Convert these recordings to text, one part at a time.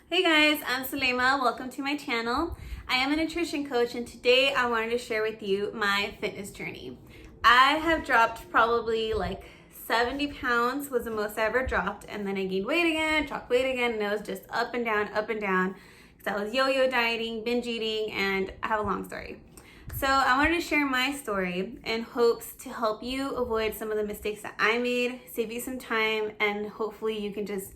Hey guys, I'm Sulema. Welcome to my channel. I am a nutrition coach and today I wanted to share with you my fitness journey. I have dropped probably like 70 pounds was the most I ever dropped, and then I gained weight again, dropped weight again, and it was just up and down because I was yo-yo dieting, binge eating, and I have a long story. So I wanted to share my story in hopes to help you avoid some of the mistakes that I made, save you some time, and hopefully you can just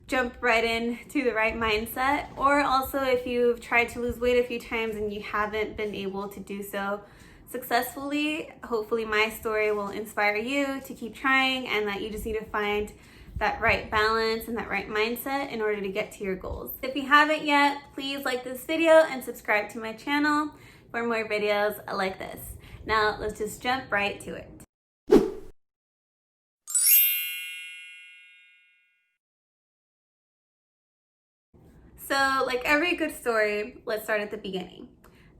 jump right into the right mindset. Or also if you've tried to lose weight a few times and you haven't been able to do so successfully, hopefully my story will inspire you to keep trying and that you just need to find that right balance and that right mindset in order to get to your goals. If you haven't yet, please like this video and subscribe to my channel for more videos like this. Now let's just jump right to it. So like every good story, let's start at the beginning.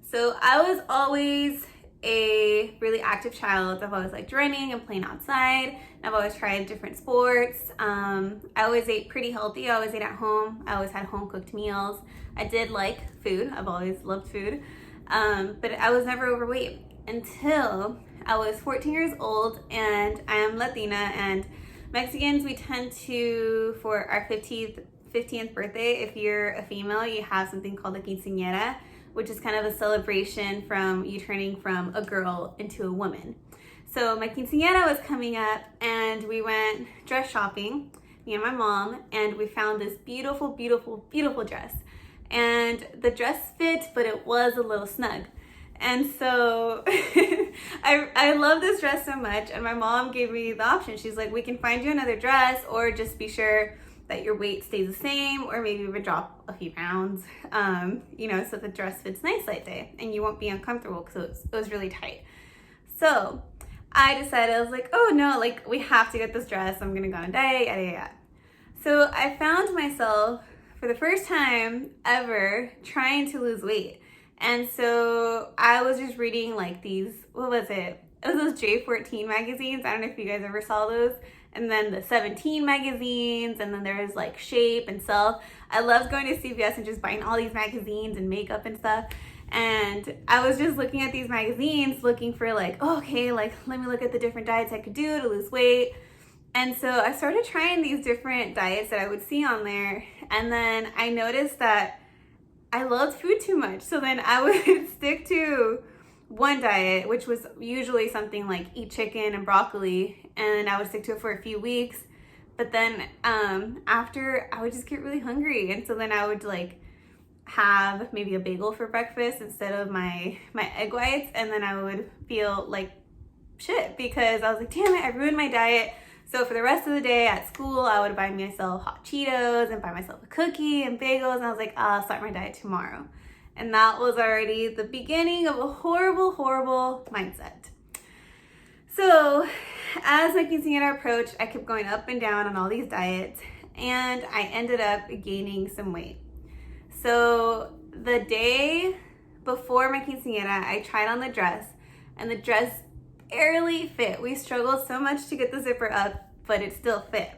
So I was always a really active child. I've always liked running and playing outside. I've always tried different sports. I always ate pretty healthy. I always ate at home. I always had home cooked meals. I did like food. I've always loved food. But I was never overweight until I was 14 years old, and I am Latina, and Mexicans, we tend to, for our 15th birthday, if you're a female, you have something called a quinceañera, which is kind of a celebration from you turning from a girl into a woman. So my quinceañera was coming up and we went dress shopping, me and my mom, and we found this beautiful, beautiful, beautiful dress. And the dress fit, but it was a little snug. And so I love this dress so much, and my mom gave me the option. She's like, we can find you another dress, or just be sure that your weight stays the same, or maybe even drop a few pounds, so the dress fits nice that day and you won't be uncomfortable because it was really tight. So I decided, I was like, oh no, like we have to get this dress. I'm gonna go on a diet, yada, yada. So I found myself for the first time ever trying to lose weight. And so I was just reading like these, what was it? It was those J14 magazines. I don't know if you guys ever saw those. And then the 17 magazines, and then there was like Shape and Self. I loved going to CVS and just buying all these magazines and makeup and stuff. And I was just looking at these magazines, looking for like, oh, okay, like let me look at the different diets I could do to lose weight. And so I started trying these different diets that I would see on there. And then I noticed that I loved food too much. So then I would stick to one diet, which was usually something like eat chicken and broccoli, and I would stick to it for a few weeks. But then after, I would just get really hungry, and so then I would like have maybe a bagel for breakfast instead of my egg whites, and then I would feel like shit because I was like, damn it, I ruined my diet. So for the rest of the day at school, I would buy myself hot Cheetos and buy myself a cookie and bagels, and I was like, I'll start my diet tomorrow. And that was already the beginning of a horrible, horrible mindset. So as my quinceañera approached, I kept going up and down on all these diets, and I ended up gaining some weight. So the day before my quinceañera, I tried on the dress, and the dress barely fit. We struggled so much to get the zipper up, but it still fit.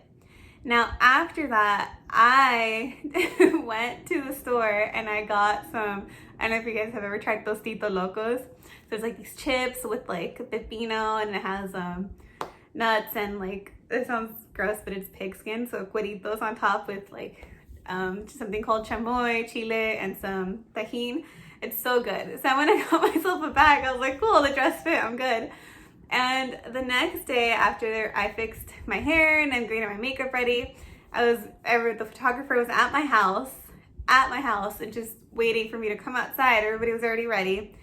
Now, after that, I went to the store and I got some, I don't know if you guys have ever tried Tostito Locos. So it's like these chips with like pepino, and it has nuts and like, it sounds gross, but it's pig skin. So cueritos on top with like something called chamoy, chile, and some tajin. It's so good. So when I got myself a bag, I was like, cool, the dress fit, I'm good. And the next day after I fixed my hair and I'm getting my makeup ready, the photographer was at my house and just waiting for me to come outside. Everybody was already ready.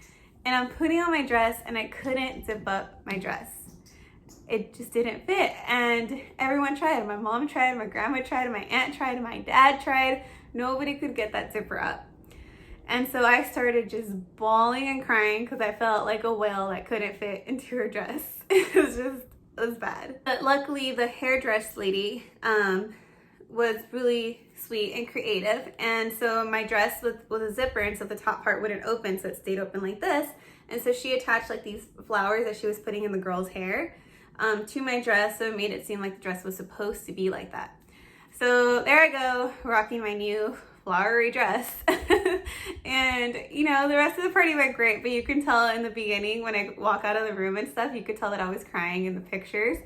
And I'm putting on my dress and I couldn't zip up my dress. It just didn't fit. And everyone tried. My mom tried, my grandma tried, my aunt tried, my dad tried. Nobody could get that zipper up. And so I started just bawling and crying because I felt like a whale that couldn't fit into her dress. It was bad. But luckily the hairdress lady was really sweet and creative. And so my dress was a zipper, and so the top part wouldn't open, so it stayed open like this. And so she attached like these flowers that she was putting in the girl's hair to my dress, so it made it seem like the dress was supposed to be like that. So there I go, rocking my new flowery dress. And, you know, the rest of the party went great, but you can tell in the beginning when I walk out of the room and stuff, you could tell that I was crying in the pictures.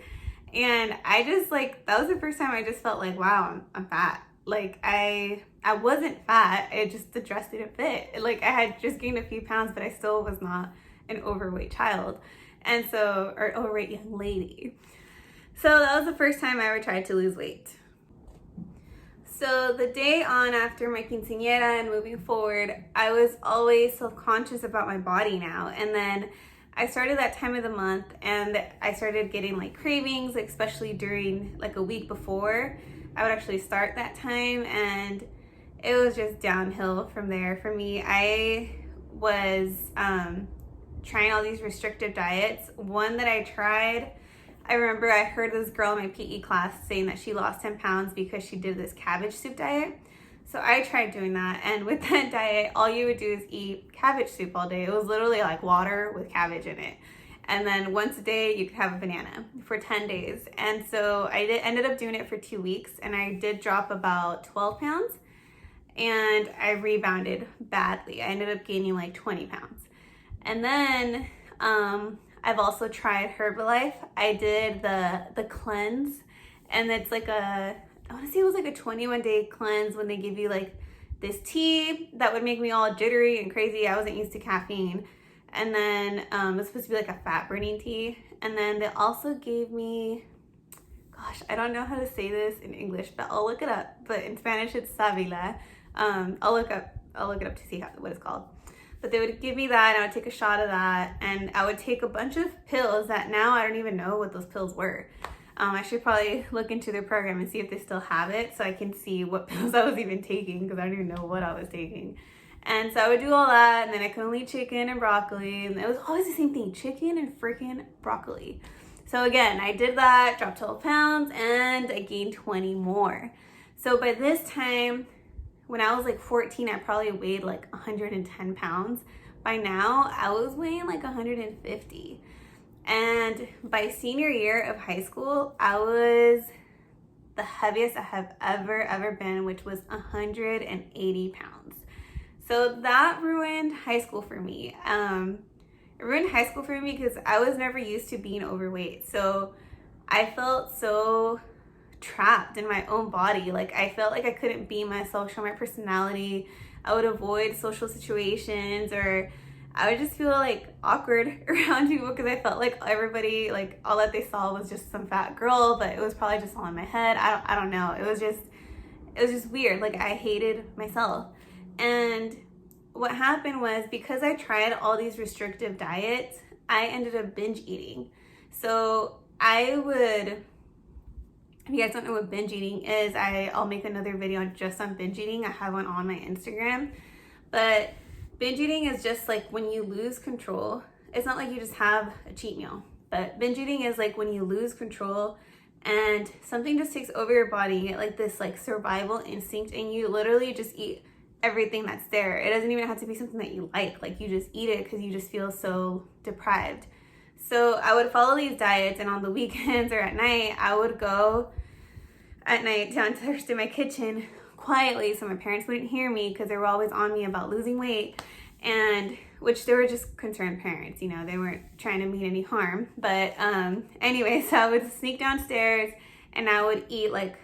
And I just like, that was the first time I just felt like, wow, I'm fat. Like I wasn't fat, it just, the dress didn't fit. Like I had just gained a few pounds, but I still was not an overweight child. And so, or overweight young lady. So that was the first time I ever tried to lose weight. So the day on after my quinceañera and moving forward, I was always self-conscious about my body now. And then I started that time of the month and I started getting like cravings, like especially during like a week before. I would actually start that time and it was just downhill from there for me. I was trying all these restrictive diets. One that I tried, I remember I heard this girl in my PE class saying that she lost 10 pounds because she did this cabbage soup diet. So I tried doing that, and with that diet, all you would do is eat cabbage soup all day. It was literally like water with cabbage in it. And then once a day, you could have a banana for 10 days. And so I ended up doing it for 2 weeks, and I did drop about 12 pounds, and I rebounded badly. I ended up gaining like 20 pounds. And then I've also tried Herbalife. I did the cleanse, and it's like I want to say it was like a 21-day cleanse when they give you like this tea that would make me all jittery and crazy. I wasn't used to caffeine. And then it's supposed to be like a fat burning tea. And then they also gave me, gosh, I don't know how to say this in English, but I'll look it up. But in Spanish it's savila. I'll look it up to see what it's called. But they would give me that, and I would take a shot of that, and I would take a bunch of pills that now I don't even know what those pills were. I should probably look into their program and see if they still have it so I can see what pills I was even taking, because I don't even know what I was taking. And so I would do all that, and then I could only eat chicken and broccoli, and it was always the same thing, chicken and freaking broccoli. So again, I did that, dropped 12 pounds, and I gained 20 more. So by this time, when I was like 14, I probably weighed like 110 pounds. By now, I was weighing like 150. And by senior year of high school, I was the heaviest I have ever been, which was 180 pounds. So that ruined high school for me. It ruined high school for me because I was never used to being overweight. So I felt so trapped in my own body. Like I felt like I couldn't be myself, show my personality. I would avoid social situations, or I would just feel like awkward around people because I felt like everybody, like all that they saw was just some fat girl, but it was probably just all in my head. I don't know. It was just weird. Like I hated myself. And what happened was, because I tried all these restrictive diets, I ended up binge eating. So if you guys don't know what binge eating is, I'll make another video just on binge eating. I have one on my Instagram. But binge eating is just like when you lose control. It's not like you just have a cheat meal. But binge eating is like when you lose control and something just takes over your body. You get like this like survival instinct, and you literally just eat everything that's there. It doesn't even have to be something that you like you just eat it because you just feel so deprived. So I would follow these diets, and on the weekends or at night, I would go at night downstairs to my kitchen quietly so my parents wouldn't hear me, because they were always on me about losing weight, and which they were just concerned parents, you know, they weren't trying to mean any harm. But anyway, so I would sneak downstairs and I would eat like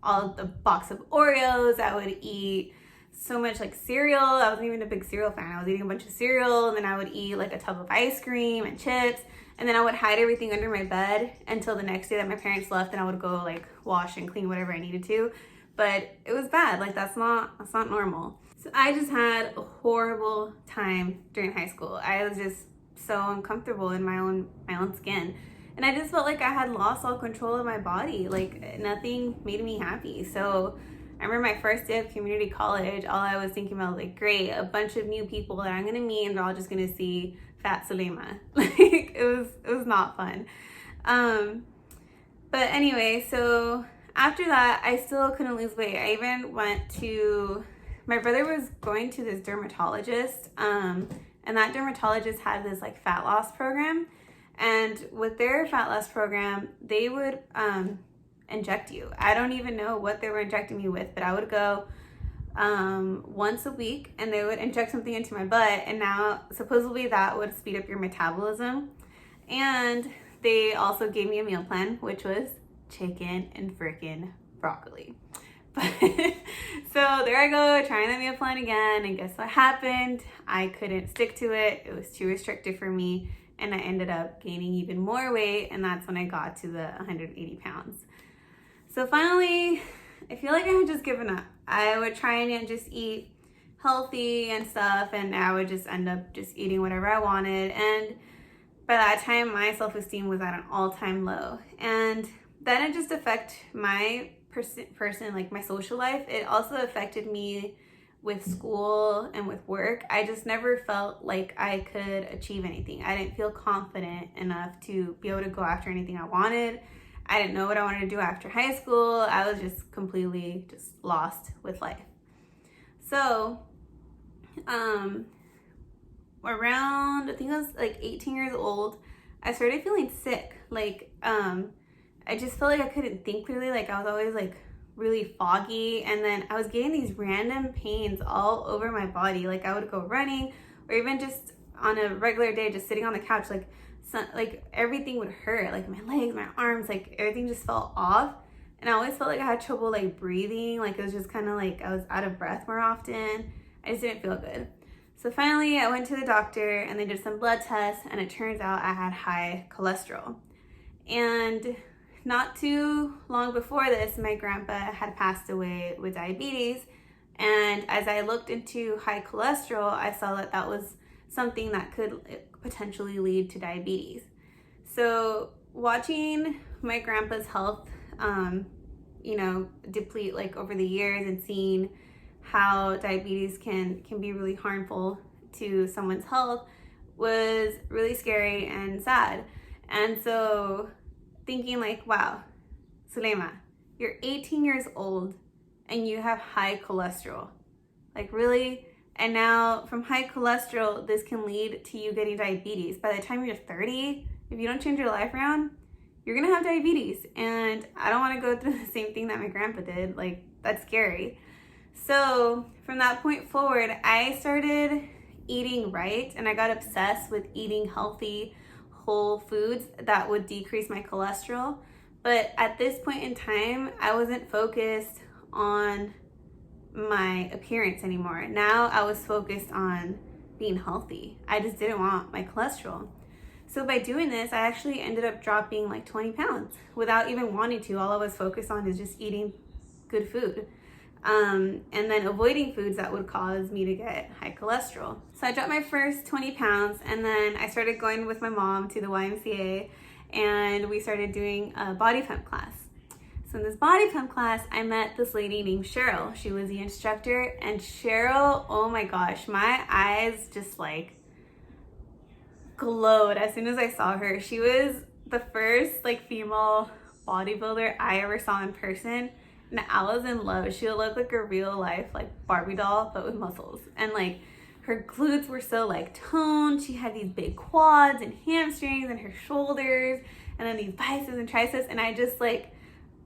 all the box of Oreos. I would eat so much like cereal. I wasn't even a big cereal fan. I was eating a bunch of cereal, and then I would eat like a tub of ice cream and chips, and then I would hide everything under my bed until the next day that my parents left, and I would go like wash and clean whatever I needed to. But it was bad. Like that's not normal. So I just had a horrible time during high school. I was just so uncomfortable in my own skin, and I just felt like I had lost all control of my body. Like nothing made me happy. So I remember my first day of community college, all I was thinking about was like, great, a bunch of new people that I'm gonna meet, and they're all just gonna see fat Salima. Like it was not fun. But anyway, so after that, I still couldn't lose weight. I even went to, my brother was going to this dermatologist, and that dermatologist had this like fat loss program. And with their fat loss program, they would inject you. I don't even know what they were injecting me with, but I would go once a week, and they would inject something into my butt, and now supposedly that would speed up your metabolism. And they also gave me a meal plan, which was chicken and freaking broccoli. But so there I go, trying the meal plan again, and guess what happened? I couldn't stick to it. It was too restrictive for me, and I ended up gaining even more weight, and that's when I got to the 180 pounds. So finally, I feel like I had just given up. I would try and just eat healthy and stuff, and I would just end up just eating whatever I wanted. And by that time, my self-esteem was at an all-time low. And that didn't just affect my person, like my social life. It also affected me with school and with work. I just never felt like I could achieve anything. I didn't feel confident enough to be able to go after anything I wanted. I didn't know what I wanted to do after high school. I was just completely just lost with life. So, around, I think I was like 18 years old, I started feeling sick. Like, I just felt like I couldn't think clearly. Like I was always like really foggy, and then I was getting these random pains all over my body. Like I would go running, or even just on a regular day, just sitting on the couch, like everything would hurt, like my legs, my arms, like everything just felt off. And I always felt like I had trouble like breathing. Like it was just kind of like I was out of breath more often. I just didn't feel good. So finally I went to the doctor, and they did some blood tests, and it turns out I had high cholesterol. And not too long before this, my grandpa had passed away with diabetes. And as I looked into high cholesterol, I saw that that was something that could potentially lead to diabetes. So watching my grandpa's health, deplete like over the years, and seeing how diabetes can be really harmful to someone's health was really scary and sad. And so thinking like, wow, Sulema, you're 18 years old and you have high cholesterol. Like really? And now from high cholesterol, this can lead to you getting diabetes. By the time you're 30, if you don't change your life around, you're gonna have diabetes. And I don't wanna go through the same thing that my grandpa did. Like, that's scary. So from that point forward, I started eating right, and I got obsessed with eating healthy, whole foods that would decrease my cholesterol. But at this point in time, I wasn't focused on my appearance anymore. Now I was focused on being healthy. I just didn't want my cholesterol. So by doing this, I actually ended up dropping like 20 pounds without even wanting to. All I was focused on is just eating good food. And then avoiding foods that would cause me to get high cholesterol. So I dropped my first 20 pounds, and then I started going with my mom to the YMCA, and we started doing a body pump class. So in this body pump class, I met this lady named Cheryl. She was the instructor, and Cheryl, oh my gosh, my eyes just like glowed as soon as I saw her. She was the first like female bodybuilder I ever saw in person. And I was in love. She looked like a real life like Barbie doll, but with muscles. And like her glutes were so like toned. She had these big quads and hamstrings, and her shoulders, and then these biceps and triceps. And I just like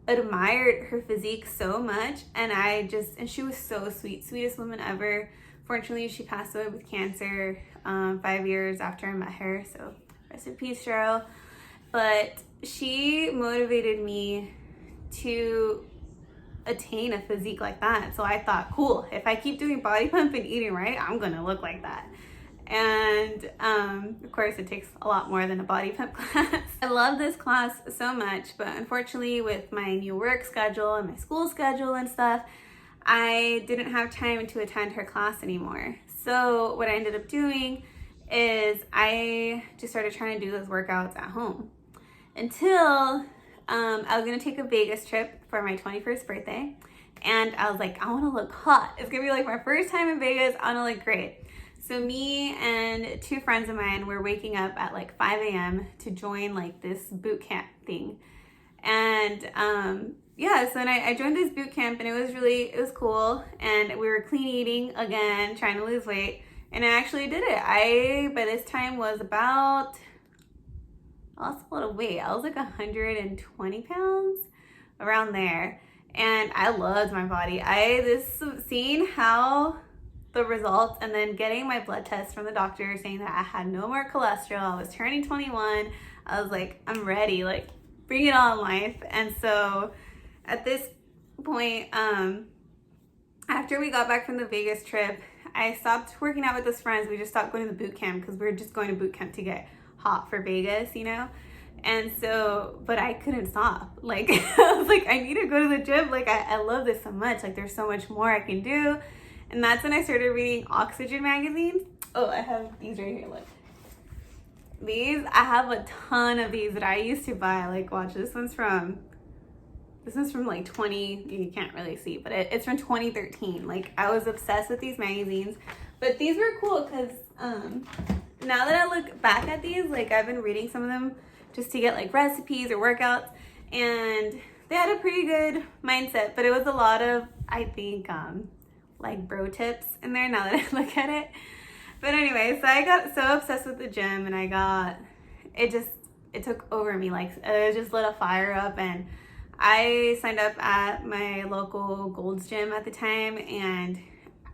admired her physique so much. And she was so sweet, sweetest woman ever. Fortunately, she passed away with cancer 5 years after I met her. So rest in peace, Cheryl. But she motivated me to attain a physique like that. So I thought, cool, if I keep doing body pump and eating right, I'm gonna look like that. And of course it takes a lot more than a body pump class. I love this class so much, but unfortunately with my new work schedule and my school schedule and stuff, I didn't have time to attend her class anymore. So what I ended up doing is I just started trying to do those workouts at home until I was gonna take a Vegas trip for my 21st birthday, and I was like, I wanna look hot. It's gonna be like my first time in Vegas. I wanna look great. So me and two friends of mine were waking up at like 5 a.m. to join like this boot camp thing. And so I joined this boot camp, and it was cool. And we were clean eating again, trying to lose weight. And I actually did it. I, by this time, was about, I lost a lot of weight. I was like 120 pounds, around there. and I loved my body. Seeing how the results, and then getting my blood test from the doctor saying that I had no more cholesterol, I was turning 21, I was like, I'm ready, like bring it on, life. And so at this point, after we got back from the Vegas trip, I stopped working out with those friends. We just stopped going to the boot camp because we were just going to boot camp to get hot for Vegas, you know? And so, but I couldn't stop. Like, I was like, I need to go to the gym. Like, I love this so much. Like, there's so much more I can do. And that's when I started reading Oxygen magazine. Oh, I have these right here, look. I have a ton of these that I used to buy. Like, watch, this one's from like 20, you can't really see, but it's from 2013. Like, I was obsessed with these magazines, but these were cool because now that I look back at these, like, I've been reading some of them just to get like recipes or workouts, and they had a pretty good mindset, but it was a lot of, I think, like bro tips in there now that I look at it. But anyway, so I got so obsessed with the gym, and it took over me. Like, it just lit a fire up, and I signed up at my local Gold's Gym at the time, and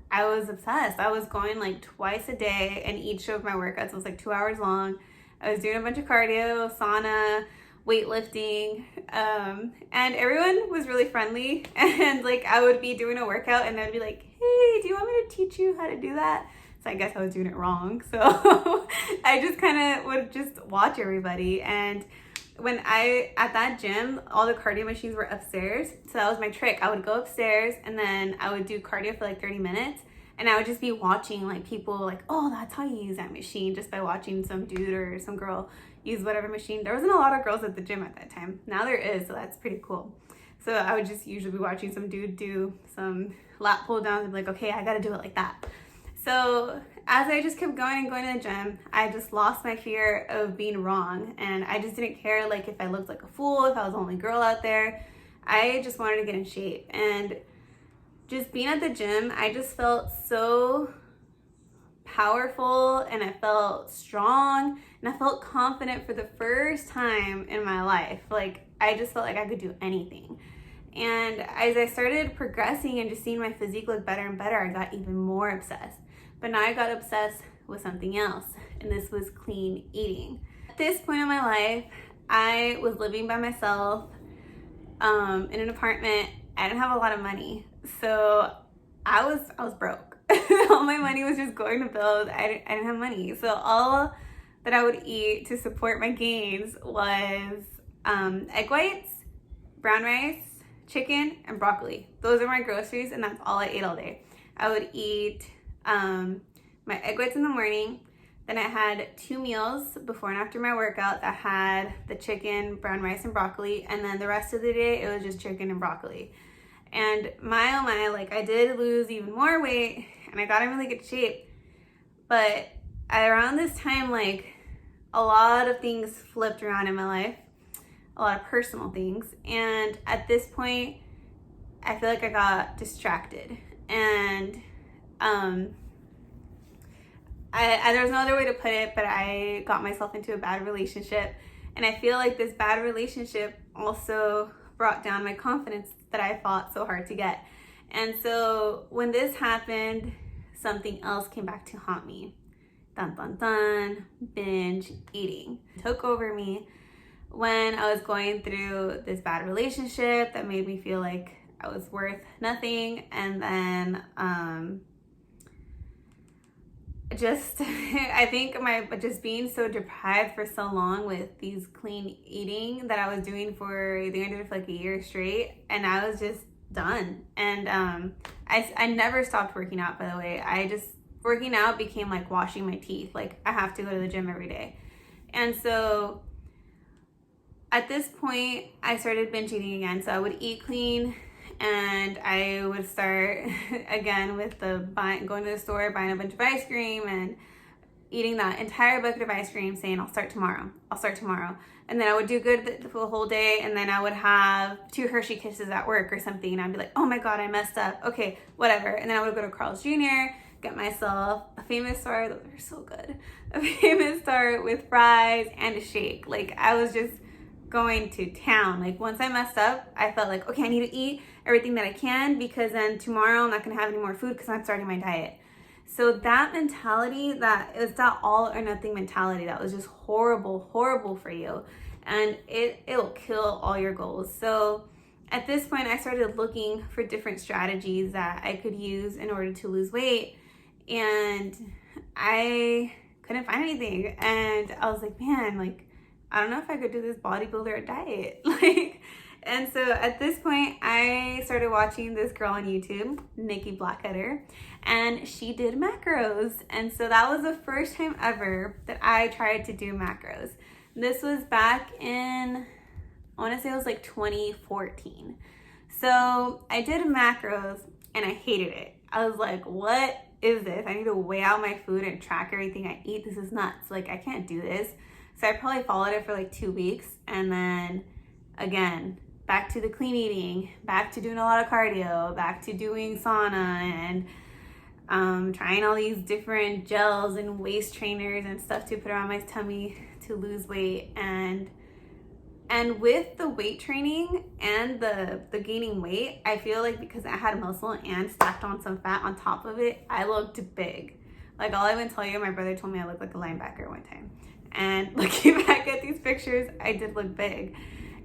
I was obsessed. I was going like twice a day, and each of my workouts was like 2 hours long. I was doing a bunch of cardio, sauna, weightlifting, and everyone was really friendly. And like, I would be doing a workout, and they'd be like, hey, do you want me to teach you how to do that? So I guess I was doing it wrong. So I just kind of would just watch everybody. And at that gym, all the cardio machines were upstairs. So that was my trick. I would go upstairs, and then I would do cardio for like 30 minutes. And I would just be watching like people like, oh, that's how you use that machine, just by watching some dude or some girl use whatever machine. There wasn't a lot of girls at the gym at that time. Now there is, so that's pretty cool. So I would just usually be watching some dude do some lat pull downs and be like, okay, I gotta do it like that. So as I just kept going and going to the gym, I just lost my fear of being wrong. And I just didn't care like if I looked like a fool, if I was the only girl out there. I just wanted to get in shape. And just being at the gym, I just felt so powerful, and I felt strong, and I felt confident for the first time in my life. Like, I just felt like I could do anything. And as I started progressing and just seeing my physique look better and better, I got even more obsessed. But now I got obsessed with something else, and this was clean eating. At this point in my life, I was living by myself in an apartment. I didn't have a lot of money, so I was broke. All my money was just going to bills. I didn't have money, so all that I would eat to support my gains was egg whites, brown rice, chicken, and broccoli. Those are my groceries, and that's all I ate all day. I would eat my egg whites in the morning. Then I had 2 meals before and after my workout that had the chicken, brown rice, and broccoli. And then the rest of the day, it was just chicken and broccoli. And my, oh my, like, I did lose even more weight, and I got in really good shape. But around this time, like, a lot of things flipped around in my life, a lot of personal things. And at this point, I feel like I got distracted. And there's no other way to put it, but I got myself into a bad relationship. And I feel like this bad relationship also brought down my confidence that I fought so hard to get. And so when this happened, something else came back to haunt me. Dun dun dun, binge eating took over me when I was going through this bad relationship that made me feel like I was worth nothing. And then I think just being so deprived for so long with these clean eating that I was doing I did it for like a year straight, and I was just done. And I never stopped working out, by the way. Working out became like washing my teeth. Like, I have to go to the gym every day. And so at this point, I started binge eating again. So I would eat clean, and I would start again with going to the store, buying a bunch of ice cream, and eating that entire bucket of ice cream, saying, I'll start tomorrow. And then I would do good the whole day, and then I would have 2 Hershey Kisses at work or something, and I'd be like, oh my God, I messed up. Okay, whatever. And then I would go to Carl's Jr., get myself a Famous Star. Those are so good. A Famous Star with fries and a shake. Like, I was just going to town. Like, once I messed up, I felt like, okay, I need to eat. everything that I can, because then tomorrow I'm not gonna have any more food because I'm starting my diet. So that mentality, that it was that all or nothing mentality, that was just horrible, horrible for you. And it'll kill all your goals. So at this point, I started looking for different strategies that I could use in order to lose weight. And I couldn't find anything. And I was like, man, like, I don't know if I could do this bodybuilder diet. And so at this point, I started watching this girl on YouTube, Nikki Blackheader, and she did macros. And so that was the first time ever that I tried to do macros. This was back in, I want to say it was like 2014. So I did macros and I hated it. I was like, what is this? I need to weigh out my food and track everything I eat. This is nuts. Like, I can't do this. So I probably followed it for like 2 weeks. And then again, back to the clean eating, back to doing a lot of cardio, back to doing sauna, and trying all these different gels and waist trainers and stuff to put around my tummy to lose weight. And with the weight training and the gaining weight, I feel like because I had muscle and stacked on some fat on top of it, I looked big. Like, I'll even tell you, my brother told me I looked like a linebacker one time. And looking back at these pictures, I did look big.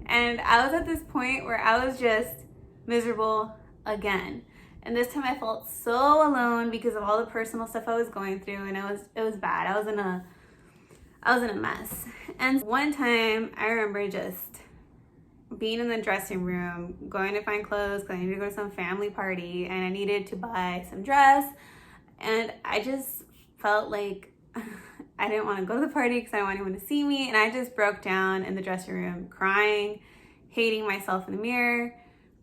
And I was at this point where I was just miserable again. And this time I felt so alone because of all the personal stuff I was going through, and it was bad. I was in a mess. And one time I remember just being in the dressing room, going to find clothes because I needed to go to some family party and I needed to buy some dress. And I just felt like I didn't want to go to the party because I didn't want anyone to see me. And I just broke down in the dressing room, crying, hating myself in the mirror.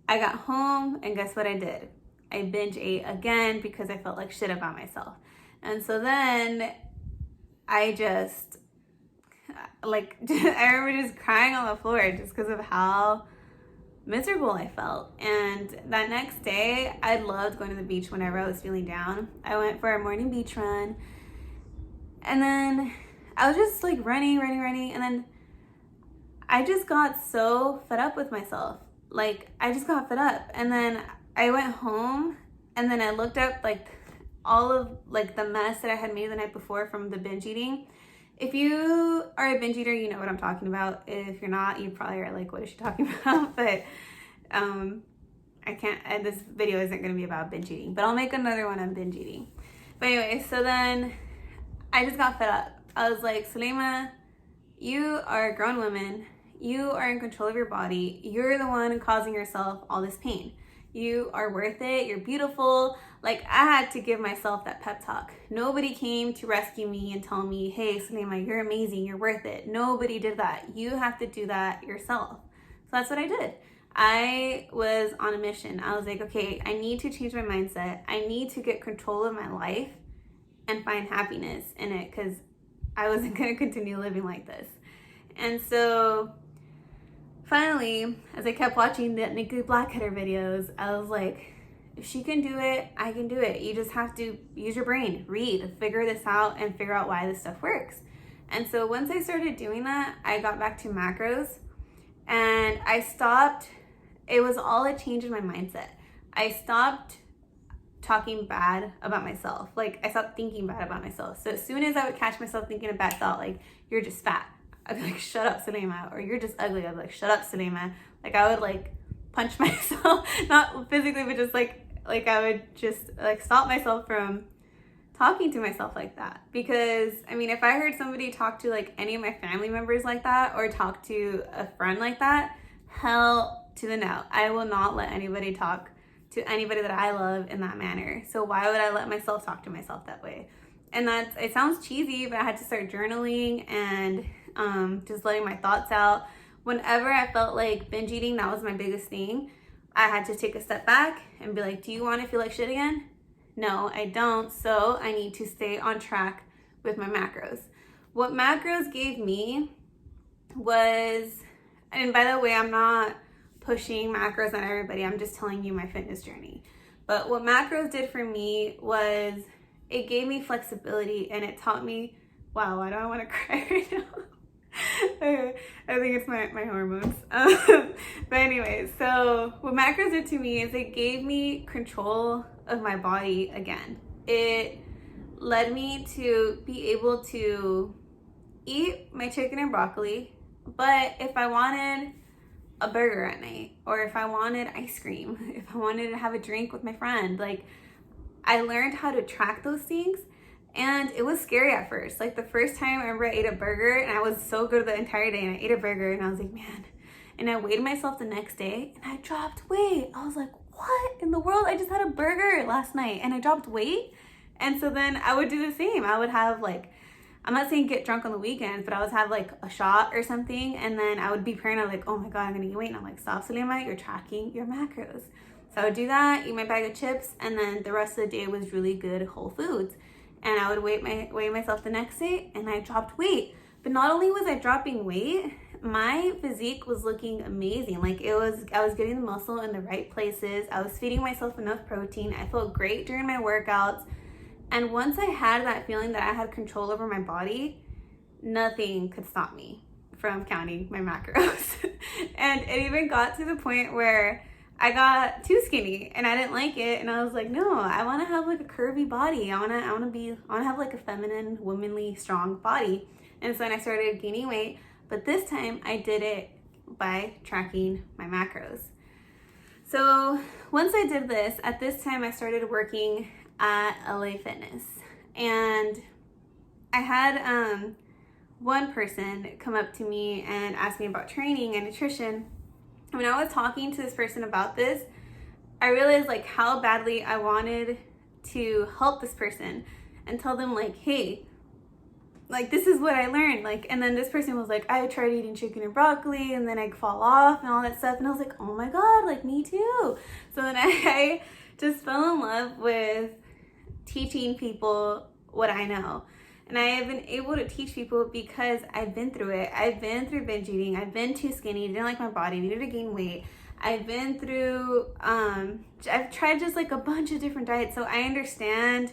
I got home, and guess what I did? I binge ate again because I felt like shit about myself. And so then I just, I remember just crying on the floor just because of how miserable I felt. And that next day, I loved going to the beach whenever I was feeling down. I went for a morning beach run. And then I was just like running. And then I just got so fed up with myself. Like, I just got fed up. And then I went home, and then I looked up like all of like the mess that I had made the night before from the binge eating. If you are a binge eater, you know what I'm talking about. If you're not, you probably are like, what is she talking about? But I can't, and this video isn't going to be about binge eating, but I'll make another one on binge eating. But anyway, so then I just got fed up. I was like, Salima, you are a grown woman. You are in control of your body. You're the one causing yourself all this pain. You are worth it. You're beautiful. Like, I had to give myself that pep talk. Nobody came to rescue me and tell me, hey, Salima, you're amazing. You're worth it. Nobody did that. You have to do that yourself. So that's what I did. I was on a mission. I was like, okay, I need to change my mindset. I need to get control of my life and find happiness in it, because I wasn't going to continue living like this. And so finally, as I kept watching the Nikki Blackheader videos, I was like, if she can do it, I can do it. You just have to use your brain, read, figure this out, and figure out why this stuff works. And so once I started doing that, I got back to macros, and I stopped. It was all a change in my mindset. I stopped talking bad about myself. Like, I stopped thinking bad about myself. So as soon as I would catch myself thinking a bad thought, like, you're just fat, I'd be like, shut up, Salima. Or you're just ugly, I'd be like, shut up, Salima. Like, I would like punch myself, not physically, but just like I would just like stop myself from talking to myself like that. Because I mean, if I heard somebody talk to like any of my family members like that, or talk to a friend like that, hell to the no. I will not let anybody talk to anybody that I love in that manner. So why would I let myself talk to myself that way? And it sounds cheesy, but I had to start journaling and just letting my thoughts out. Whenever I felt like binge eating, that was my biggest thing. I had to take a step back and be like, do you want to feel like shit again? No, I don't. So I need to stay on track with my macros. What macros gave me was, and by the way, I'm not pushing macros on everybody. I'm just telling you my fitness journey. But what macros did for me was it gave me flexibility, and it taught me, wow, why do I want to cry right now? I think it's my hormones. But anyways, so what macros did to me is it gave me control of my body again. It led me to be able to eat my chicken and broccoli, but if I wanted a burger at night, or if I wanted ice cream, if I wanted to have a drink with my friend, like, I learned how to track those things. And it was scary at first. Like, the first time I remember I ate a burger and I was so good the entire day, and I ate a burger and I was like, man. And I weighed myself the next day and I dropped weight. I was like, what in the world? I just had a burger last night and I dropped weight. And so then I would do the same. I would have, like, I'm not saying get drunk on the weekends, but I would have like a shot or something, and then I would be paranoid, like, oh my God, I'm gonna gain weight. And I'm like, stop, Salima, you're tracking your macros. So I would do that, eat my bag of chips, and then the rest of the day was really good whole foods. And I would weigh myself the next day, and I dropped weight. But not only was I dropping weight, my physique was looking amazing. Like, I was getting the muscle in the right places. I was feeding myself enough protein. I felt great during my workouts. And once I had that feeling that I had control over my body, nothing could stop me from counting my macros. And it even got to the point where I got too skinny and I didn't like it. And I was like, no, I want to have like a curvy body. I want to have like a feminine, womanly, strong body. And so then I started gaining weight, but this time I did it by tracking my macros. So once I did this, at this time I started working at LA Fitness, and I had one person come up to me and ask me about training and nutrition. And when I was talking to this person about this, I realized like how badly I wanted to help this person and tell them like, hey, like, this is what I learned. Like, and then this person was like, I tried eating chicken and broccoli and then I'd fall off and all that stuff. And I was like, oh my God, like, me too. So then I just fell in love with teaching people what I know. And I have been able to teach people because I've been through it. I've been through binge eating. I've been too skinny, didn't like my body, needed to gain weight. I've been through, I've tried just like a bunch of different diets. So I understand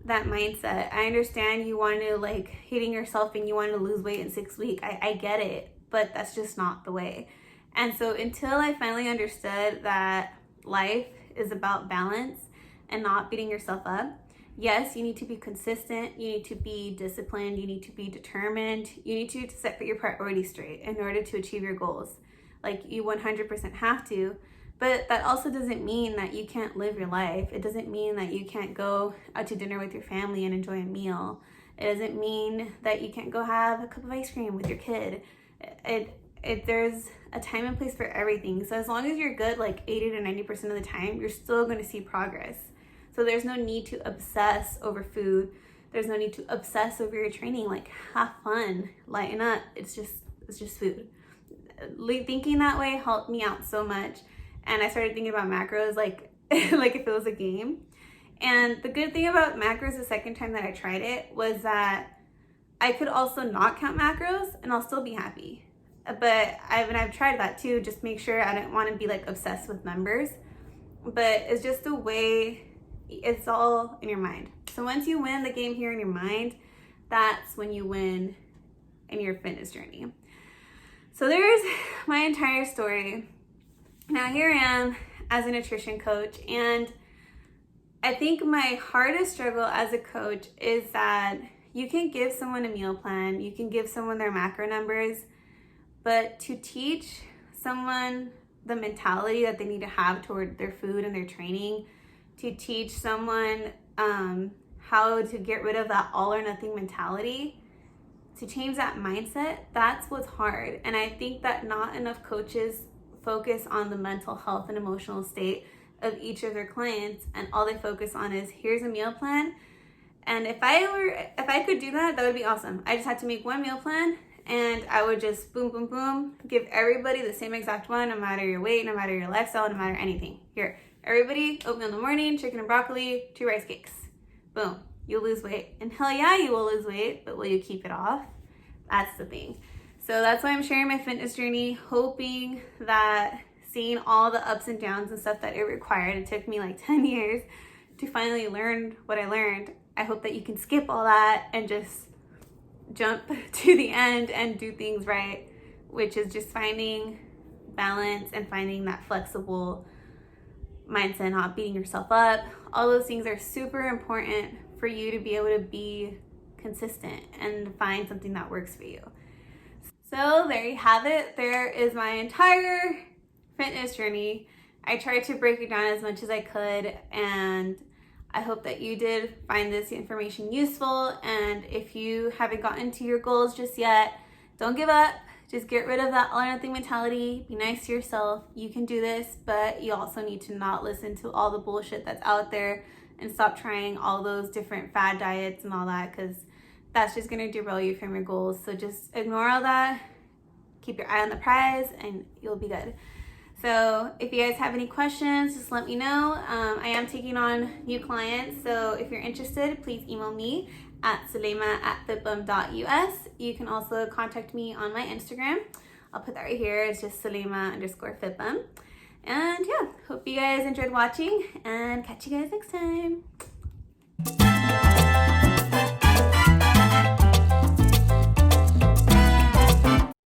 that mindset. I understand you want to like hating yourself and you want to lose weight in 6 weeks. I get it, but that's just not the way. And so until I finally understood that life is about balance and not beating yourself up, yes, you need to be consistent, you need to be disciplined, you need to be determined, you need to set your priorities straight in order to achieve your goals. Like, you 100% have to. But that also doesn't mean that you can't live your life. It doesn't mean that you can't go out to dinner with your family and enjoy a meal. It doesn't mean that you can't go have a cup of ice cream with your kid. There's a time and place for everything. So as long as you're good like 80 to 90% of the time, you're still going to see progress. So there's no need to obsess over food. There's no need to obsess over your training. Like, have fun, lighten up. It's just food. Thinking that way helped me out so much. And I started thinking about macros like like if it was a game. And the good thing about macros the second time that I tried it was that I could also not count macros and I'll still be happy. But I've tried that too, just make sure I didn't want to be like obsessed with numbers. But it's just the way, it's all in your mind. So once you win the game here in your mind, that's when you win in your fitness journey. So there's my entire story. Now here I am as a nutrition coach, and I think my hardest struggle as a coach is that you can give someone a meal plan, you can give someone their macro numbers, but to teach someone the mentality that they need to have toward their food and their training, to teach someone how to get rid of that all or nothing mentality, to change that mindset, that's what's hard. And I think that not enough coaches focus on the mental health and emotional state of each of their clients, and all they focus on is, here's a meal plan. And if I could do that, that would be awesome. I just had to make one meal plan and I would just boom, boom, boom, give everybody the same exact one, no matter your weight, no matter your lifestyle, no matter anything. Here, everybody, oatmeal in the morning, chicken and broccoli, 2 rice cakes. Boom, you'll lose weight. And hell yeah, you will lose weight, but will you keep it off? That's the thing. So that's why I'm sharing my fitness journey, hoping that seeing all the ups and downs and stuff that it required, it took me like 10 years to finally learn what I learned. I hope that you can skip all that and just jump to the end and do things right, which is just finding balance and finding that flexible mindset, not beating yourself up. All those things are super important for you to be able to be consistent and find something that works for you. So there you have it. There is my entire fitness journey. I tried to break it down as much as I could, and I hope that you did find this information useful. And if you haven't gotten to your goals just yet, don't give up. Just get rid of that all or nothing mentality. Be nice to yourself. You can do this, but you also need to not listen to all the bullshit that's out there and stop trying all those different fad diets and all that, because that's just gonna derail you from your goals. So just ignore all that. Keep your eye on the prize and you'll be good. So if you guys have any questions, just let me know. I am taking on new clients, so if you're interested, please email me at sulema@fitbum.us. You can also contact me on my Instagram. I'll put that right here. It's just sulema_fitbum. And yeah, hope you guys enjoyed watching, and catch you guys next time.